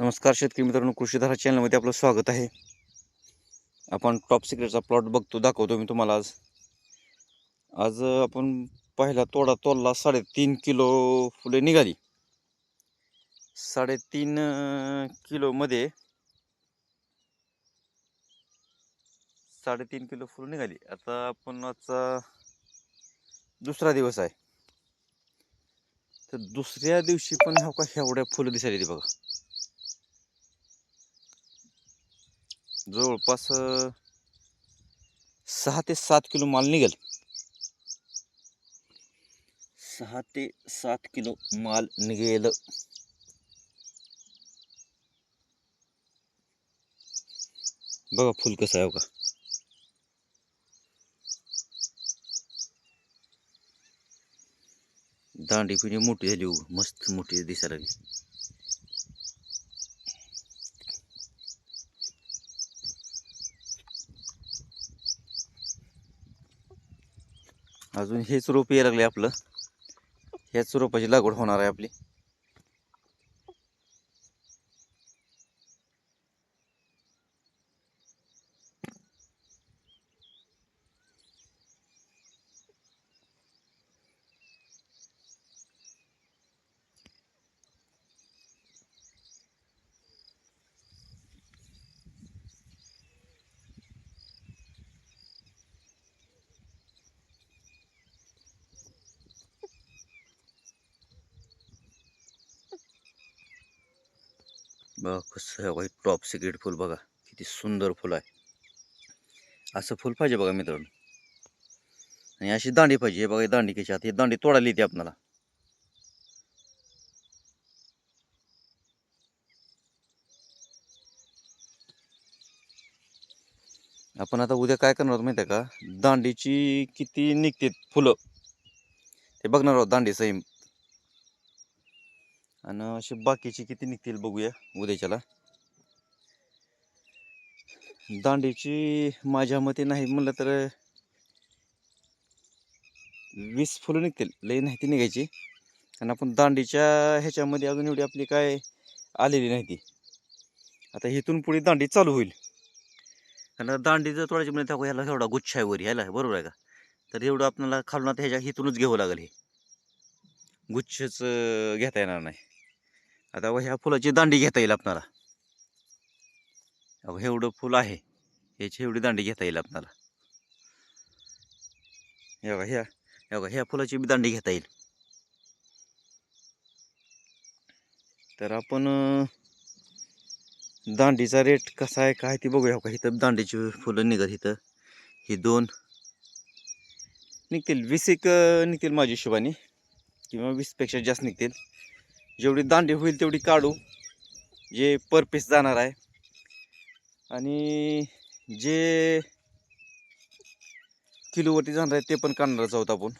नमस्कार शेतकरी मित्रांनो, कृषीधारा चॅनलमध्ये आपलं स्वागत आहे. आपण टॉप सिक्रेटचा प्लॉट दाखवतो मी तुम्हाला आज. आपण पहिला तोडा तोडला, 3.5 किलो फुले निघाली. 3.5 किलोमध्ये 3.5 किलो फुलं निघाली. आता आपण आजचा दुसरा दिवस आहे, तर दुसऱ्या दिवशी पण एवढ्या फुलं दिसायली बघा. जवळपास 6 ते 7 किलो माल निघेल. 6 ते 7 किलो माल निघेल. बघा फुल कसं आहे बघा. दांडी पिणी मोठी झाली, मस्त मोठी दिसायला लागली. अजून हेच रोप यायला लागले आपलं. ह्याच रोपाची लागवड होणार आहे आपली. बघा कसं आहे, टॉप सिक्रेट फुल बघा, किती सुंदर फुल आहे. असं फुल पाहिजे बघा मित्रांनो. आणि अशी दांडी पाहिजे. हे बघा दांडी कशी आता, ही दांडी तोडायला येते आपल्याला. आपण आता उद्या काय करणार आहोत माहिती आहे का, दांडीची किती निघते फुलं ते बघणार आहोत दांडी सही. आणि अशी बाकीची किती निघतील बघूया उद्याच्याला. दांडीची माझ्या मते नाही म्हणलं तर 20 फुलं निघतील, लई नाही ती निघायची. आणि आपण दांडीच्या ह्याच्यामध्ये अजून एवढी आपली काय आलेली नाही ती. आता इथून पुढे दांडी चालू होईल. कारण दांडी जर तोडायची म्हणजे ह्याला एवढा गुच्छ आहे वर, ह्याला बरोबर आहे का, तर एवढं आपल्याला खालून आता ह्याच्या इथूनच घ्यावं लागेल. हे गुच्छच घेता येणार नाही. आता ह्या फुलाची दांडी घेता येईल आपल्याला. एवढं फुल आहे, ह्याची एवढी दांडी घेता येईल आपल्याला. ह्या फुलाची बी दांडी घेता येईल. तर आपण दांडीचा रेट कसा आहे काय ते बघूया. का इथं दांडीची फुलं निघत, इथं ही 2 निघतील, 20 एक निघतील माझ्या हिशोबाने, किंवा 20पेक्षा जास्त निघतील. जेवढी दांडी होईल तेवढी काढू, जे पर पीस जाणार आहे. आणि जे किलोवरती जाणार आहे ते पण काढणारच आहोत आपण.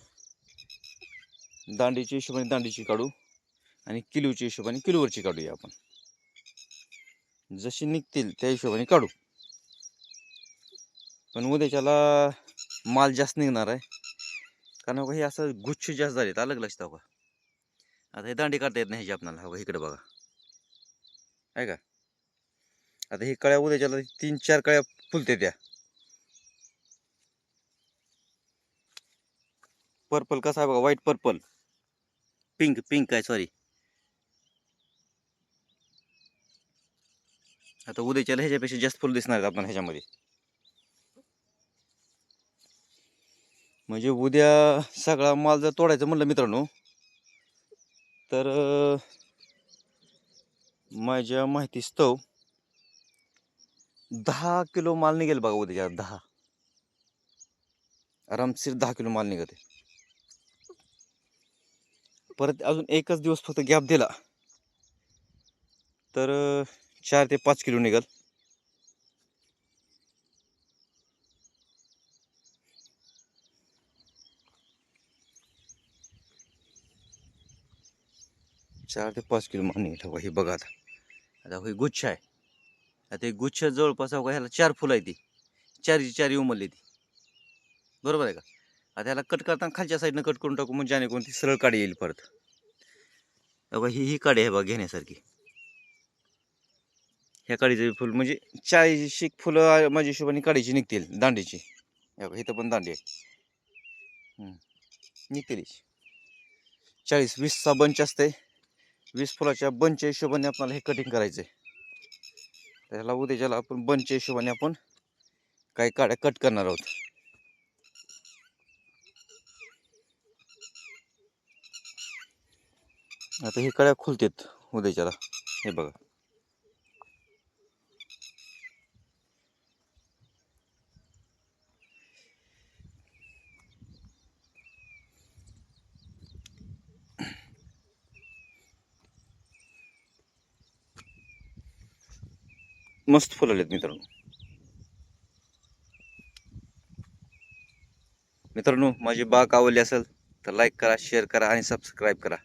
दांडीच्या हिशोबाने दांडीची काढू, आणि किलोच्या हिशोबाने किलोवरची काढूया आपण. जशी निघतील त्या हिशोबाने काढू. पण उद्याच्याला माल जास्त निघणार आहे, कारण हे असं गुच्छ जास्त झालेत. अलग लक्षात का. आता हे दांडी काढता येत नाही ह्याची आपल्याला. हो इकडे बघा, आहे का. आता ही कळ्या उद्याच्याला 3-4 कळ्या फुलते त्या. पर्पल कसा आहे बघा, व्हाईट पर्पल, पिंक आहे सॉरी. आता उद्याच्याला ह्याच्यापेक्षा जास्त फुल दिसणार आहेत आपल्याला ह्याच्यामध्ये. म्हणजे उद्या सगळा माल जर तोडायचं म्हणलं मित्रांनो, तर माझ्या माहितीस्तव 10 किलो माल निघेल बघा उद्याच्या. 10 आरामशीर 10 किलो माल निघते. परत अजून एकच दिवस फक्त गॅप दिला तर 4 ते 5 किलो निघेल. चार ते 5 किलो माल निघेल. हे बघा आता हे गुच्छ आहे. आता हे गुच्छ जवळपास ह्याला 4 फुलं आहे, ती 4 उमलली ती, बरोबर आहे का. आता ह्याला कट करताना खालच्या साईडनं कट करून टाकू, म्हणजे जेणेकरून ती सरळ काडी येईल परत. ही काडी आहे बघा घेण्यासारखी. ह्या काडीचं फुल म्हणजे 40 फुलं माझ्या हिशोबाने काडीची निघतील दांडीची. हे बघा इथं पण दांडी आहे. निघतील 40-20चा बंच असते. 20 फुलाच्या बंचच्या हिशोबाने आपल्याला हे कटिंग करायचं आहे. त्याला उद्याच्याला आपण बंचच्या हिशोबाने आपण काही काड्या कट करणार आहोत. आता हे काड्या खुलतात उद्याच्याला. हे बघा मस्त फुलं आलेत मित्रांनो. मित्रांनो माझी बाग आवडली असेल तर लाईक करा, शेअर करा आणि सबस्क्राईब करा.